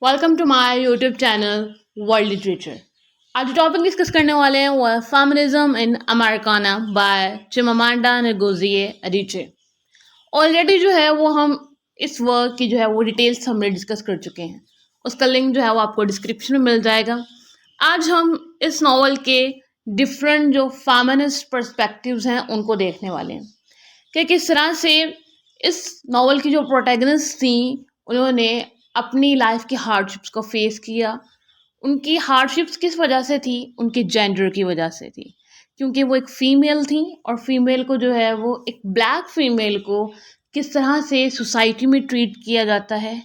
Welcome to my YouTube channel world literature. आज जो topic discuss करने वाले हैं वो है feminism in Americanah by Chimamanda ngozi Adichie। Already जो है वो हम इस वर्क की जो है वो डिटेल्स हमने डिस्कस कर चुके हैं। उसका लिंक जो है वो आपको डिस्क्रिप्शन में मिल जाएगा। आज हम इस नॉवल के डिफरेंट जो फेमिनिस्ट पर्सपेक्टिव्स हैं उनको देखने वाले हैं कि किस तरह से इस नॉवल की जो प्रोटैगनिस्ट थी उन्होंने अपनी लाइफ की हार्डशिप्स को फेस किया। उनकी हार्डशिप्स किस वजह से थी? उनके जेंडर की वजह से थी, क्योंकि वो एक फ़ीमेल थी और फीमेल को जो है वो एक ब्लैक फ़ीमेल को किस तरह से सोसाइटी में ट्रीट किया जाता है,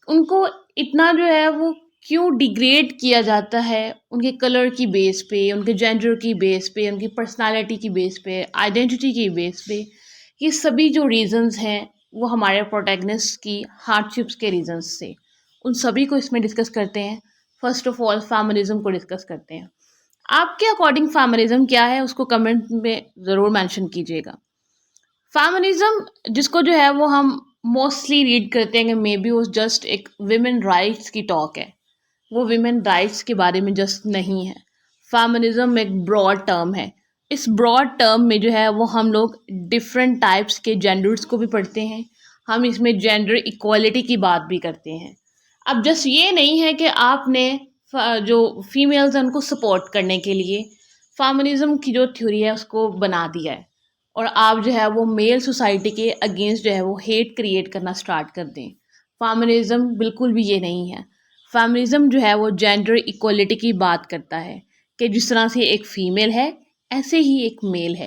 उनको इतना जो है वो क्यों डिग्रेड किया जाता है उनके कलर की बेस पे, उनके जेंडर की बेस पे, उनकी पर्सनालिटी की बेस पे, आइडेंटिटी की बेस पे। ये सभी जो रीजंस हैं वो हमारे प्रोटैगनिस्ट की हार्डशिप्स के रीजंस थे। उन सभी को इसमें डिस्कस करते हैं। फर्स्ट ऑफ ऑल फेमिनिज्म को डिस्कस करते हैं। आपके अकॉर्डिंग फेमिनिज्म क्या है उसको कमेंट में ज़रूर मेंशन कीजिएगा। फेमिनिज्म जिसको जो है वो हम मोस्टली रीड करते हैं कि मे बी वो जस्ट एक विमेन राइट्स की टॉक है। वो विमेन राइट्स के बारे में जस्ट नहीं है। फेमिनिज्म एक ब्रॉड टर्म है। इस ब्रॉड टर्म में जो है वो हम लोग डिफरेंट टाइप्स के जेंडर्स को भी पढ़ते हैं। हम इसमें जेंडर इक्वालिटी की बात भी करते हैं। अब जस्ट ये नहीं है कि आपने जो फीमेल्स हैं उनको सपोर्ट करने के लिए फेमिनिज्म की जो थ्योरी है उसको बना दिया है और आप जो है वो मेल सोसाइटी के अगेंस्ट जो है वो हेट क्रिएट करना स्टार्ट कर दें। फेमिनिज्म बिल्कुल भी ये नहीं है। फेमिनिज्म जो है वो जेंडर इक्वलिटी की बात करता है कि जिस तरह से एक फ़ीमेल है ऐसे ही एक मेल है।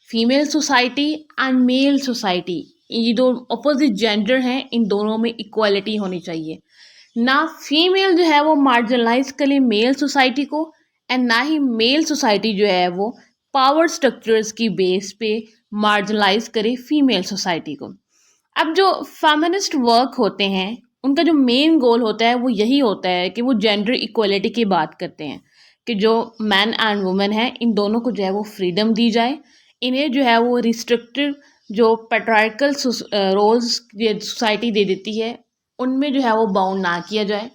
Female society and male society, ये दो अपोजिट जेंडर हैं, इन दोनों में इक्वालिटी होनी चाहिए। ना फीमेल जो है वो मार्जिनलाइज करे मेल सोसाइटी को एंड ना ही मेल सोसाइटी जो है वो पावर स्ट्रक्चर्स की बेस पे मार्जिनलाइज करे फीमेल सोसाइटी को। अब जो फेमिनिस्ट वर्क होते हैं उनका जो मेन गोल होता है वो यही होता है कि वो जेंडर इक्वलिटी की बात करते हैं कि जो मैन एंड वुमेन है इन दोनों को जो है वो फ्रीडम दी जाए। इन्हें जो है वो रिस्ट्रिक्टिव जो पेट्रार्कल रोल्स सोसाइटी दे देती है उनमें जो है वो बाउंड ना किया जाए।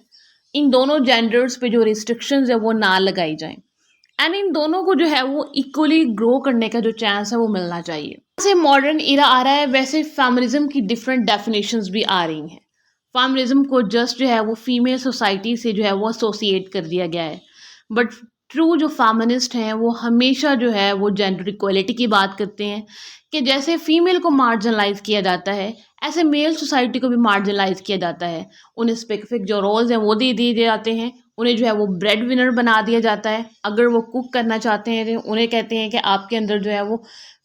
इन दोनों जेंडर्स पे जो रिस्ट्रिक्शंस है वो ना लगाई जाए एंड इन दोनों को जो है वो इक्वली ग्रो करने का जो चांस है वो मिलना चाहिए। जैसे मॉडर्न इरा आ रहा है वैसे फेमिनिज्म की डिफरेंट डेफिनेशंस भी आ रही हैं। फेमिनिज्म को जस्ट जो है वो फीमेल सोसाइटी से जो है वो एसोसिएट कर दिया गया है, बट ट्रू जो फेमिनिस्ट हैं वो हमेशा जो है वो जेंडर इक्वलिटी की बात करते हैं कि जैसे फीमेल को मार्जिनलाइज किया जाता है ऐसे मेल सोसाइटी को भी मार्जिनलाइज किया जाता है। उन्हें स्पेसिफिक जो रोल्स हैं वो दे दिए जाते हैं। उन्हें जो है वो ब्रेड विनर बना दिया जाता है। अगर वो कुक करना चाहते हैं तो उन्हें कहते हैं कि आपके अंदर जो है वो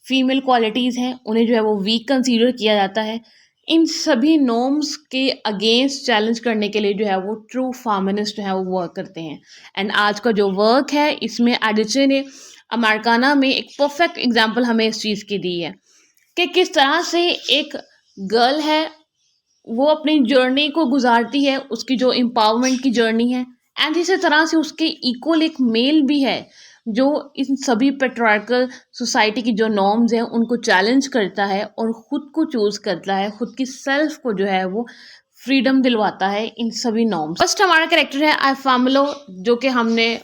फीमेल क्वालिटीज़ हैं, उन्हें जो है वो वीक कंसीडर किया जाता है। इन सभी नॉर्म्स के अगेंस्ट चैलेंज करने के लिए जो है वो ट्रू फेमिनिस्ट जो है वो वर्क करते हैं। एंड आज का जो वर्क है इसमें एडिचे ने अमेरिकाना में एक परफेक्ट एग्जांपल हमें इस चीज़ की दी है कि किस तरह से एक गर्ल है वो अपनी जर्नी को गुजारती है, उसकी जो एम्पावरमेंट की जर्नी है, एंड इसी तरह से उसके इक्वल एक मेल भी है जो इन सभी पेट्रियार्कल सोसाइटी की जो नॉर्म्स हैं उनको चैलेंज करता है और ख़ुद को चूज़ करता है, ख़ुद की सेल्फ को जो है वो फ्रीडम दिलवाता है इन सभी नॉर्म्स। फर्स्ट हमारा कैरेक्टर है आइफामलो, जो कि हमने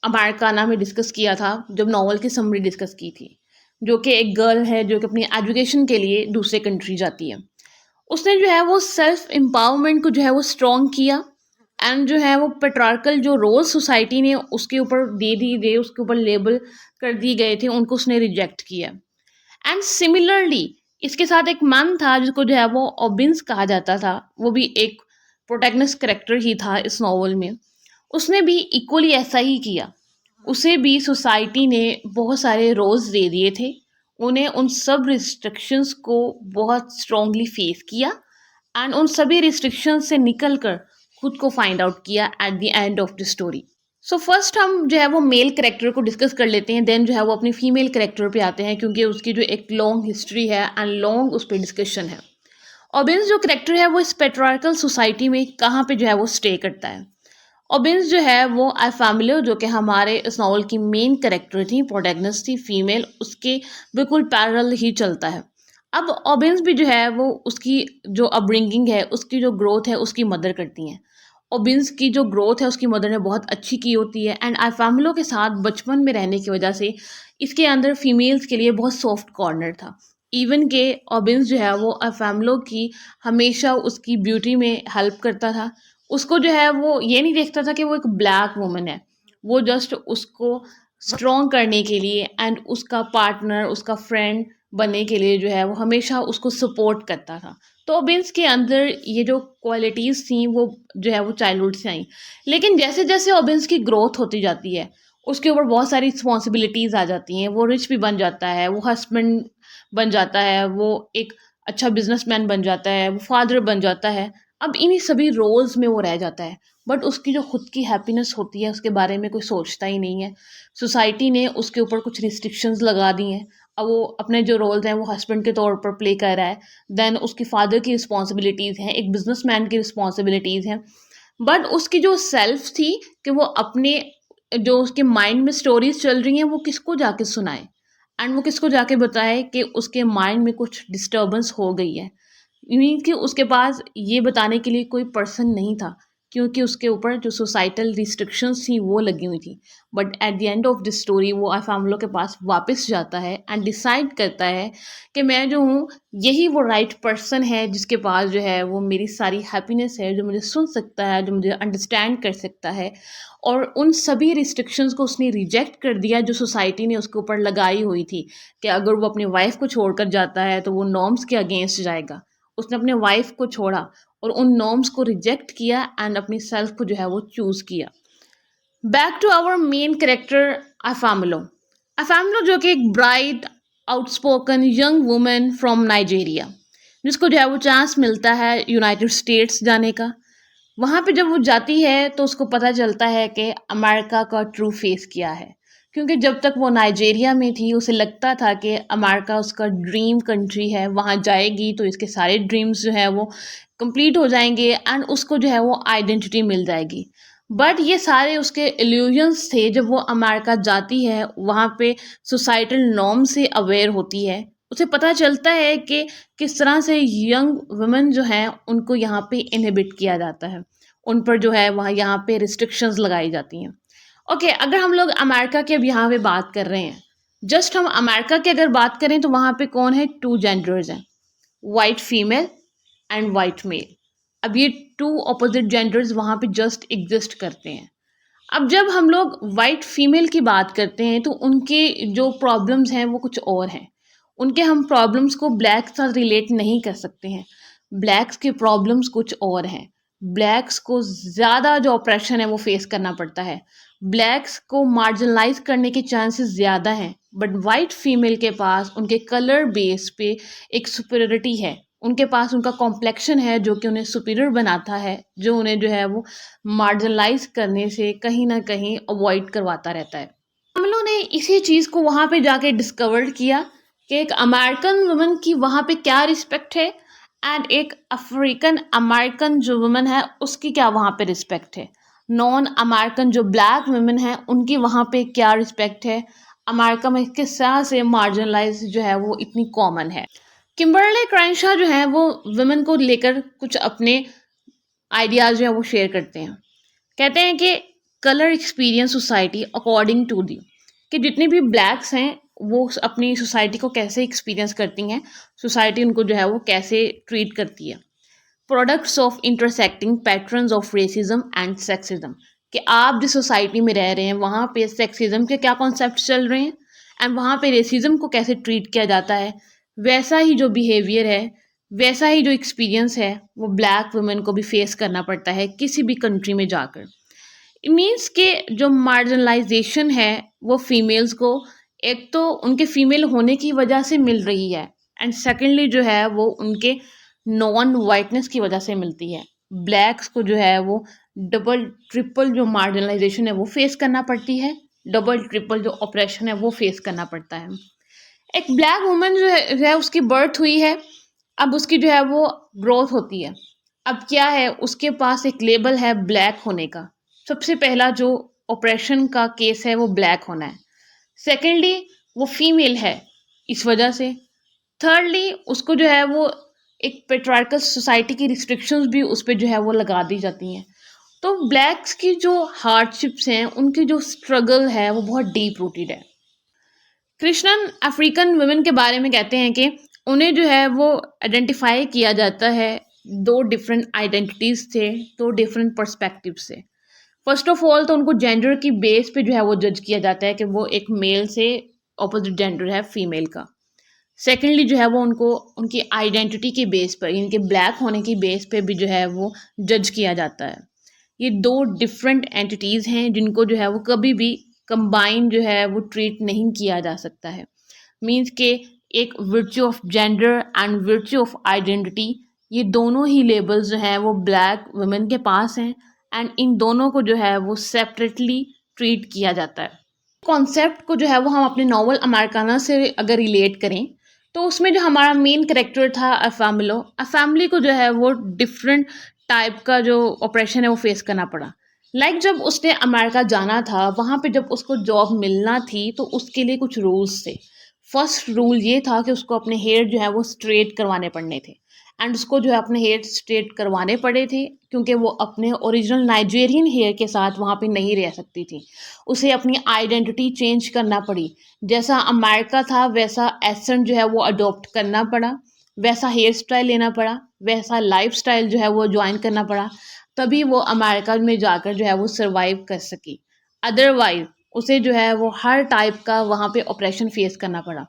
अमेरिकाना में डिस्कस किया था जब नॉवल की समरी डिस्कस की थी, जो कि एक गर्ल है जो कि अपनी एजुकेशन के लिए दूसरे कंट्री जाती है। उसने जो है वो सेल्फ एम्पावरमेंट को जो है वो स्ट्रॉन्ग किया एंड जो है वो पेट्रार्कल जो रोल सोसाइटी ने उसके ऊपर दे दी गए, उसके ऊपर लेबल कर दिए गए थे, उनको उसने रिजेक्ट किया। एंड सिमिलरली इसके साथ एक मैन था जिसको जो है वो ऑबिन्स कहा जाता था, वो भी एक प्रोटैगनिस्ट कैरेक्टर ही था इस नॉवल में। उसने भी इक्वली ऐसा ही किया। उसे भी सोसाइटी ने बहुत सारे रोल्स दे दिए थे। उन्हें उन सब रिस्ट्रिक्शंस को बहुत स्ट्रांगली फेस किया एंड उन सभी रिस्ट्रिक्शंस से निकल कर खुद को फाइंड आउट किया at the end of the story. So first हम जो है वो मेल कैरेक्टर को डिस्कस कर लेते हैं, देन जो है वो अपनी फीमेल कैरेक्टर पे आते हैं क्योंकि उसकी जो एक लॉन्ग हिस्ट्री है एंड लॉन्ग उस पर डिस्कशन है। ऑबिन्स जो कैरेक्टर है वो इस पेट्रियार्कल सोसाइटी में कहाँ पे जो है वो स्टे करता है। ऑबिन्स जो है वो आइफामलो, जो कि हमारे इस नॉवल की मेन कैरेक्टर थी, प्रोटैगनिस्ट थी फीमेल, उसके बिल्कुल पैरेलल ही चलता है। अब ऑबिन्स भी जो है वो उसकी जो अपब्रिंगिंग है, उसकी जो ग्रोथ है, उसकी मदर करती हैं। ओबिन्स की जो ग्रोथ है उसकी मदर ने बहुत अच्छी की होती है, एंड अफैमिलो के साथ बचपन में रहने की वजह से इसके अंदर फीमेल्स के लिए बहुत सॉफ्ट कॉर्नर था। इवन के ओबिन्स जो है वो अफैमिलो की हमेशा उसकी ब्यूटी में हेल्प करता था। उसको जो है वो ये नहीं देखता था कि वो एक ब्लैक वुमन है, वो जस्ट उसको स्ट्रॉन्ग करने के लिए एंड उसका पार्टनर, उसका फ्रेंड बनने के लिए जो है वो हमेशा उसको सपोर्ट करता था। तो ओबिन्स के अंदर ये जो क्वालिटीज़ थी वो जो है वो चाइल्डहुड से आई। लेकिन जैसे जैसे ओबिन्स की ग्रोथ होती जाती है उसके ऊपर बहुत सारी रिस्पॉन्सिबिलिटीज़ आ जाती हैं। वो रिच भी बन जाता है, वो हस्बैंड बन जाता है, वो एक अच्छा बिजनेसमैन बन जाता है, वो फादर बन जाता है। अब इन्हीं सभी रोल्स में वो रह जाता है, बट उसकी जो खुद की हैप्पीनेस होती है उसके बारे में कोई सोचता ही नहीं है। सोसाइटी ने उसके ऊपर कुछ रिस्ट्रिक्शंस लगा दी हैं। अब वो अपने जो रोल्स हैं वो हस्बैंड के तौर पर प्ले कर रहा है, देन उसकी फादर की रिस्पॉन्सिबिलिटीज़ हैं, एक बिजनेसमैन की रिस्पॉन्सिबिलिटीज़ हैं। बट उसकी जो सेल्फ थी कि वो अपने जो उसके माइंड में स्टोरीज चल रही हैं वो किसको जाके सुनाए, एंड वो किसको जाके बताए कि उसके माइंड में कुछ डिस्टर्बेंस हो गई है। मीन कि उसके पास ये बताने के लिए कोई पर्सन नहीं था, क्योंकि उसके ऊपर जो सोसाइटल रिस्ट्रिक्शंस थी वो लगी हुई थी। But at the end of the story वो अफैमिलो के पास वापस जाता है एंड डिसाइड करता है कि मैं जो हूँ यही वो राइट पर्सन है जिसके पास जो है वो मेरी सारी हैप्पीनेस है, जो मुझे सुन सकता है, जो मुझे अंडरस्टैंड कर सकता है। और उन सभी रिस्ट्रिक्शंस को उसने रिजेक्ट कर दिया जो सोसाइटी ने उसके ऊपर लगाई हुई थी, कि अगर वो अपनी वाइफ को छोड़कर जाता है तो वो नॉर्म्स के अगेंस्ट जाएगा। उसने अपने वाइफ को छोड़ा और उन नॉर्म्स को रिजेक्ट किया एंड अपनी सेल्फ को जो है वो चूज किया। Back to our main character Ifemelu. Ifemelu जो कि एक bright outspoken young woman from Nigeria, जिसको जो है वो चांस मिलता है यूनाइटेड स्टेट्स जाने का। वहाँ पे जब वो जाती है तो उसको पता चलता है कि अमेरिका का ट्रू फेस क्या है, क्योंकि जब तक वो नाइजीरिया में थी उसे लगता था कि अमेरिका उसका ड्रीम कंट्री है, वहाँ जाएगी तो इसके सारे ड्रीम्स जो है वो कंप्लीट हो जाएंगे एंड उसको जो है वो आइडेंटिटी मिल जाएगी। बट ये सारे उसके इल्यूजन्स थे। जब वो अमेरिका जाती है वहाँ पे सोसाइटल नॉर्म से अवेयर होती है, उसे पता चलता है कि किस तरह से यंग वुमेन जो हैं उनको यहाँ पे इनहिबिट किया जाता है, उन पर जो है वहाँ यहाँ पे रिस्ट्रिक्शंस लगाई जाती हैं। ओके, अगर हम लोग अमेरिका के अब यहाँ पे बात कर रहे हैं, जस्ट हम अमेरिका की अगर बात करें तो वहाँ पे कौन है, टू जेंडर्स हैं, white female and white male. अब ये टू ऑपोजिट जेंडर्स वहाँ पे जस्ट एग्जिस्ट करते हैं। अब जब हम लोग वाइट फीमेल की बात करते हैं तो उनके जो प्रॉब्लम्स हैं वो कुछ और हैं। उनके हम प्रॉब्लम्स को ब्लैक के साथ रिलेट नहीं कर सकते हैं। ब्लैक्स के प्रॉब्लम्स कुछ और हैं। ब्लैक्स को ज़्यादा जो ऑपरेशन है वो फेस करना पड़ता है। ब्लैक्स को मार्जिनलाइज करने के चांसेस ज़्यादा हैं, बट वाइट फीमेल के पास उनके कलर बेस पे एक सुपीरियरिटी है। उनके पास उनका कॉम्प्लेक्शन है जो कि उन्हें सुपीरियर बनाता है, जो उन्हें जो है वो मार्जिनलाइज करने से कहीं ना कहीं अवॉइड करवाता रहता है। हम लोगों ने इसी चीज़ को वहाँ पे जाके डिस्कवर किया कि एक अमेरिकन वुमन की वहाँ पे क्या रिस्पेक्ट है एंड एक अफ्रीकन अमेरिकन जो वुमन है उसकी क्या वहाँ पे रिस्पेक्ट है। नॉन अमेरिकन जो ब्लैक वुमेन है उनकी वहाँ पे क्या रिस्पेक्ट है। अमेरिका में किस तरह से मार्जिनलाइज जो है वो इतनी कॉमन है। किम्बरले क्रैनशॉ जो है वो वुमेन को लेकर कुछ अपने आइडियाज़ जो है वो शेयर करते हैं। कहते हैं कि colour experience society according to the, कि जितनी भी ब्लैक्स हैं वो अपनी सोसाइटी को कैसे एक्सपीरियंस करती हैं, सोसाइटी उनको जो है वो कैसे ट्रीट करती है। Products of intersecting patterns of racism and sexism, कि आप जिस सोसाइटी में रह रहे हैं वहाँ पे सेक्सिज्म के क्या कॉन्सेप्ट चल रहे हैं एंड वहाँ पे रेसिज्म को कैसे ट्रीट किया जाता है। वैसा ही जो बिहेवियर है, वैसा ही जो एक्सपीरियंस है वो ब्लैक वुमेन को भी फेस करना पड़ता है किसी भी कंट्री में जाकर। इट मीन्स के जो मार्जिनलाइजेशन है वो फीमेल्स को एक तो उनके फीमेल होने की वजह से मिल रही है एंड सेकेंडली जो है वो उनके नॉन वाइटनेस की वजह से मिलती है। ब्लैक्स को जो है वो डबल ट्रिपल जो मार्जिनलाइजेशन है वो फेस करना पड़ती है, डबल ट्रिपल जो ऑपरेशन है वो फेस करना पड़ता है। एक ब्लैक वुमन जो है उसकी बर्थ हुई है, अब उसकी जो है वो ग्रोथ होती है। अब क्या है, उसके पास एक लेबल है ब्लैक होने का। सबसे पहला जो ऑपरेशन का केस है वो ब्लैक होना है। सेकेंडली वो फीमेल है इस वजह से। थर्डली उसको जो है वो एक पेट्रार्कल सोसाइटी की रिस्ट्रिक्शंस भी उस पर जो है वो लगा दी जाती हैं। तो ब्लैक्स की जो हार्डशिप्स हैं, उनकी जो स्ट्रगल है वो बहुत डीप रूटेड है। कृष्णन अफ्रीकन वुमेन के बारे में कहते हैं कि उन्हें जो है वो आइडेंटिफाई किया जाता है दो डिफरेंट आइडेंटिटीज से, दो डिफरेंट पर्सपेक्टिव से। फर्स्ट ऑफ ऑल तो उनको जेंडर की बेस पे जो है वो जज किया जाता है कि वो एक मेल से ऑपोजिट जेंडर है फीमेल का। सेकेंडली जो है वो उनको उनकी आइडेंटिटी के बेस पर, इनके ब्लैक होने की बेस पे भी जो है वो जज किया जाता है। ये दो डिफरेंट एंटिटीज़ हैं जिनको जो है वो कभी भी कंबाइन जो है वो ट्रीट नहीं किया जा सकता है। मीन्स के एक virtue of gender and virtue of identity, ये दोनों ही लेबल्स जो हैं वो ब्लैक वुमेन के पास हैं, एंड इन दोनों को जो है वो सेपरेटली ट्रीट किया जाता है। कॉन्सेप्ट को जो है वो हम अपने नॉवल अमेरिकाना से अगर रिलेट करें, तो उसमें जो हमारा मेन करेक्टर था अफैमिली को जो है वो डिफरेंट टाइप का जो ऑपरेशन है वो फेस करना पड़ा। जब उसने अमेरिका जाना था, वहाँ पे जब उसको जॉब मिलना थी तो उसके लिए कुछ रूल्स थे। फर्स्ट रूल ये था कि उसको अपने हेयर जो है वो स्ट्रेट करवाने पड़ने थे, एंड उसको जो है अपने हेयर स्ट्रेट करवाने पड़े थे क्योंकि वो अपने ओरिजिनल नाइजेरियन हेयर के साथ वहाँ पे नहीं रह सकती थी। उसे अपनी आइडेंटिटी चेंज करना पड़ी। जैसा अमेरिका था वैसा एसेंट जो है वो अडॉप्ट करना पड़ा, वैसा हेयर स्टाइल लेना पड़ा, वैसा लाइफ स्टाइल जो है वो ज्वाइन करना पड़ा, तभी वो अमेरिका में जाकर जो है वो सर्वाइव कर सकी। अदरवाइज उसे जो है वो हर टाइप का वहाँ पे ऑपरेशन फेस करना पड़ा।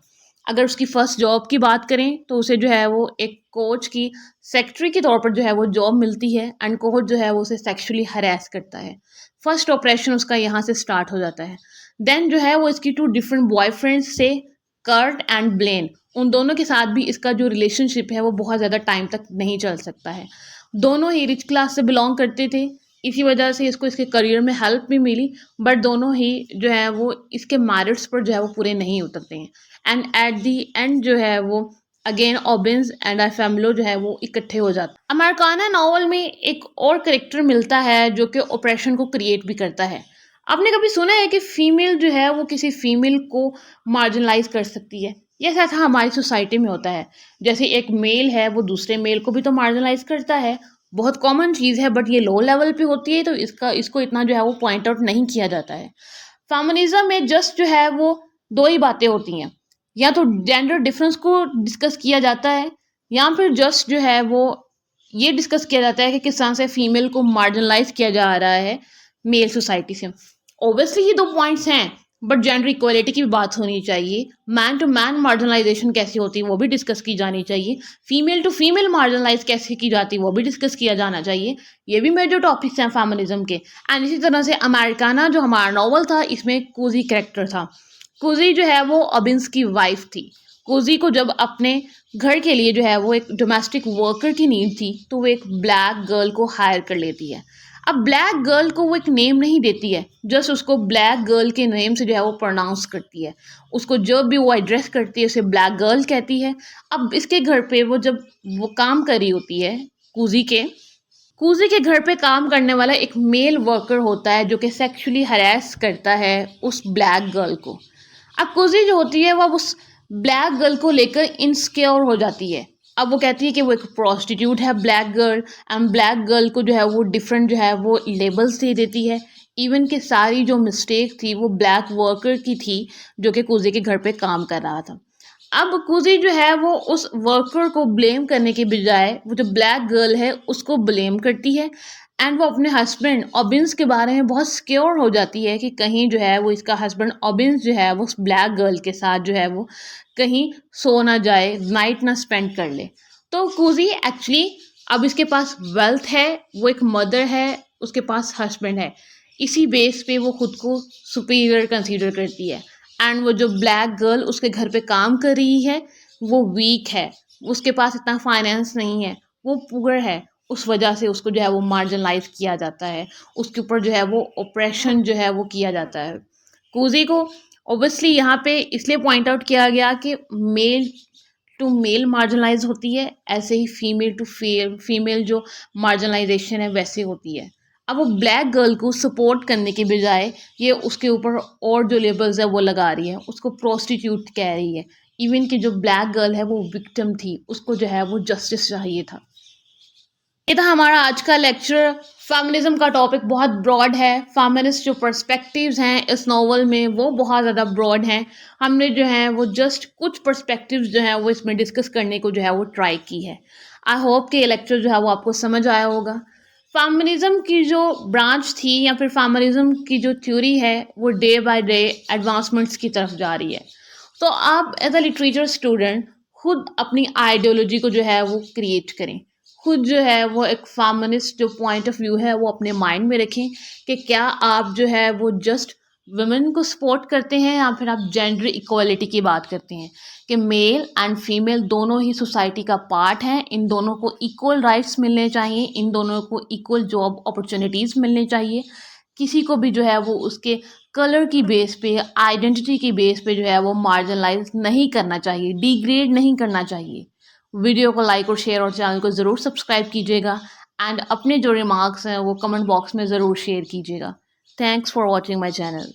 अगर उसकी फर्स्ट जॉब की बात करें तो उसे जो है वो एक कोच की सेक्रेटरी के तौर पर जो है वो जॉब मिलती है, एंड कोच जो है वो उसे सेक्सुअली हरास करता है। फर्स्ट ऑपरेशन उसका यहाँ से स्टार्ट हो जाता है। देन जो है वो इसकी टू डिफरेंट बॉयफ्रेंड्स से, कर्ट एंड ब्लेन, उन दोनों के साथ भी इसका जो रिलेशनशिप है वो बहुत ज़्यादा टाइम तक नहीं चल सकता है। दोनों ही रिच क्लास से बिलोंग करते थे, इसी वजह से इसको इसके करियर में हेल्प भी मिली, बट दोनों ही जो है वो इसके मैरिट्स पर जो है वो पूरे नहीं उतरते हैं। एंड एट दी एंड जो है वो अगेन ऑबिन्स एंड फैमिलो जो है वो इकट्ठे हो जाते हैं। अमेरिकाना नॉवल में एक और करेक्टर मिलता है जो कि ऑपरेशन को क्रिएट भी करता है। आपने कभी सुना है कि फीमेल जो है वो किसी फीमेल को मार्जिनलाइज कर सकती है? ये ऐसा हमारी सोसाइटी में होता है। जैसे एक मेल है वो दूसरे मेल को भी तो मार्जिनलाइज करता है, बहुत कॉमन चीज़ है, बट ये लो लेवल पे होती है तो इसको इतना जो है वो पॉइंट आउट नहीं किया जाता है। फेमिनिज्म में जस्ट जो है वो दो ही बातें होती हैं, या तो जेंडर डिफरेंस को डिस्कस किया जाता है, या फिर जस्ट जो है वो ये डिस्कस किया जाता है कि किस तरह से फीमेल को मार्जिनलाइज किया जा रहा है मेल सोसाइटी से। ऑब्वियसली ये दो पॉइंट्स हैं, बट जेंडर इक्वालिटी की भी बात होनी चाहिए। मैन टू मैन मार्जिनलाइजेशन कैसी होती है वो भी डिस्कस की जानी चाहिए। फीमेल टू फीमेल मार्जिनलाइज कैसे की जाती है वो भी डिस्कस किया जाना चाहिए। ये भी मेजर टॉपिक्स हैं फेमिनिज्म के। एंड इसी तरह से अमेरिकाना जो हमारा नॉवल था, इसमें कूजी कैरेक्टर था। कूजी जो है वो अबिन्स की वाइफ थी। कूजी को जब अपने घर के लिए जो है वो एक डोमेस्टिक वर्कर की नीड थी, तो वो एक ब्लैक गर्ल को हायर कर लेती है। अब ब्लैक गर्ल को वो एक नेम नहीं देती है, जस्ट उसको ब्लैक गर्ल के नेम से जो है वो प्रोनाउंस करती है। उसको जब भी वो एड्रेस करती है उसे ब्लैक गर्ल कहती है। अब इसके घर पे वो जब वो काम कर रही होती है, कूजी के कूजी के घर पे काम करने वाला एक मेल वर्कर होता है जो कि सेक्सुअली हरास करता है उस ब्लैक गर्ल को। अब कूजी जो होती है वह उस ब्लैक गर्ल को लेकर इनसिक्योर हो जाती है। अब वो कहती है कि वो एक प्रोस्टिट्यूट है black girl, and black girl को जो है वो डिफरेंट जो है वो लेबल्स दे देती है। इवन कि सारी जो मिस्टेक थी वो ब्लैक वर्कर की थी जो कि कूजी के घर पे काम कर रहा था। अब कूजी जो है वो उस वर्कर को ब्लेम करने के बजाय वो जो ब्लैक गर्ल है उसको ब्लेम करती है, एंड वो अपने हस्बैंड ऑबिन्स के बारे में बहुत सिक्योर हो जाती है कि कहीं जो है वो इसका हस्बैंड ऑबिन्स जो है वो उस ब्लैक गर्ल के साथ जो है वो कहीं सो ना जाए, नाइट ना स्पेंड कर ले। तो कूजी एक्चुअली अब इसके पास वेल्थ है, वो एक मदर है, उसके पास हस्बैंड है, इसी बेस पे वो खुद को सुपीरियर कंसीडर करती है। एंड वो जो ब्लैक गर्ल उसके घर पे काम कर रही है वो वीक है, उसके पास इतना फाइनेंस नहीं है, वो पुअर है, उस वजह से उसको जो है वो मार्जिनलाइज किया जाता है, उसके ऊपर जो है वो ऑपरेशन जो है वो किया जाता है। कूजी को ऑब्वियसली यहाँ पे इसलिए पॉइंट आउट किया गया कि मेल टू मेल मार्जिनलाइज होती है, ऐसे ही फीमेल टू फीमेल जो मार्जिनलाइजेशन है वैसे होती है। अब वो ब्लैक गर्ल को सपोर्ट करने के बजाय ये उसके ऊपर और जो लेबल्स है वो लगा रही है, उसको प्रोस्टिट्यूट कह रही है। इवन कि जो ब्लैक गर्ल है वो विक्टिम थी, उसको जो है वो जस्टिस चाहिए था। ये था हमारा आज का लेक्चर फेमिनिज्म का टॉपिक बहुत ब्रॉड है। फेमिनिस्ट जो पर्सपेक्टिव्स हैं इस नॉवल में वो बहुत ज़्यादा ब्रॉड हैं। हमने जो है वो जस्ट कुछ पर्सपेक्टिव्स जो है वो इसमें डिस्कस करने को जो है वो ट्राई की है। आई होप कि ये लेक्चर जो है वो आपको समझ आया होगा। फेमिनिज्म की जो ब्रांच थी या फिर फेमिनिज्म की जो थ्योरी है वो डे बाय डे एडवांसमेंट्स की तरफ जा रही है। तो आप एज अ लिटरेचर स्टूडेंट खुद अपनी आइडियोलॉजी को जो है वो क्रिएट करें। खुद जो है वो एक फेमिनिस्ट जो पॉइंट ऑफ व्यू है वो अपने माइंड में रखें कि क्या आप जो है वो जस्ट वुमेन को सपोर्ट करते हैं या फिर आप जेंडर इक्वालिटी की बात करते हैं कि मेल एंड फीमेल दोनों ही सोसाइटी का पार्ट हैं। इन दोनों को इक्वल राइट्स मिलने चाहिए, इन दोनों को इक्वल जॉब अपॉर्चुनिटीज़ मिलने चाहिए। किसी को भी जो है वो उसके कलर की बेस पे, आइडेंटिटी की बेस पे जो है वो मार्जिनलाइज नहीं करना चाहिए, डिग्रेड नहीं करना चाहिए। वीडियो को लाइक और शेयर और चैनल को ज़रूर सब्सक्राइब कीजिएगा एंड अपने जो रिमार्क्स हैं वो कमेंट बॉक्स में ज़रूर शेयर कीजिएगा। Thanks for watching my channel.